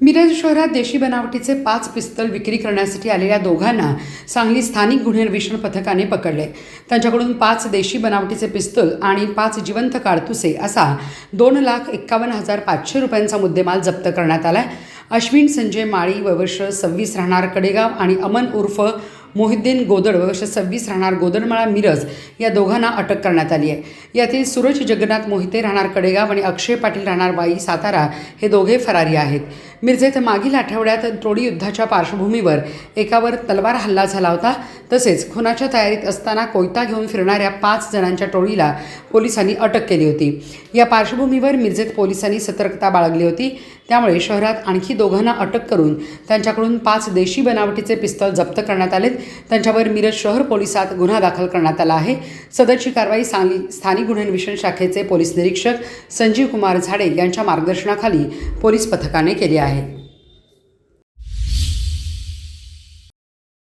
मिरज शहरात देशी बनावटीचे 5 पिस्तल विक्री करण्यासाठी आलेल्या दोघांना सांगली स्थानिक गुन्हे अन्वेषण पथकाने पकडले। त्यांच्याकडून 5 देशी बनावटीचे पिस्तूल आणि 5 जिवंत काडतुसे असा 2,51,500 रुपयांचा मुद्देमाल जप्त करण्यात आला। अश्विन संजय माळी वर्ष 26 राहणार कडेगाव आणि अमन उर्फ मोहिद्दीन गोदड वर्ष 26 राहणार गोदडमाळा मिरज या दोघांना अटक करण्यात आली आहे। यातील सूरज जगन्नाथ मोहिते राहणार कडेगाव आणि अक्षय पाटील राहणार वाई सातारा हे दोघे फरारी आहेत। मिरजेत मागील आठवड्यात टोळी युद्धाच्या पार्श्वभूमीवर एकावर तलवार हल्ला झाला होता। तसेच खुनाच्या तयारीत असताना कोयता घेऊन फिरणाऱ्या 5 जणांच्या टोळीला पोलिसांनी अटक केली होती। या पार्श्वभूमीवर मिरजेत पोलिसांनी सतर्कता बाळगली होती। त्यामुळे शहरात आणखी दोघांना अटक करून त्यांच्याकडून 5 देशी बनावटीचे पिस्तूल जप्त करण्यात आले। त्यांच्यावर मिरज शहर पोलिसात गुन्हा दाखल करण्यात आला आहे। सदरची कारवाई स्थानिक गुन्हे अन्वेषण शाखेचे पोलीस निरीक्षक संजीव कुमार झाडे यांच्या मार्गदर्शनाखाली पोलीस पथकाने केली आहे।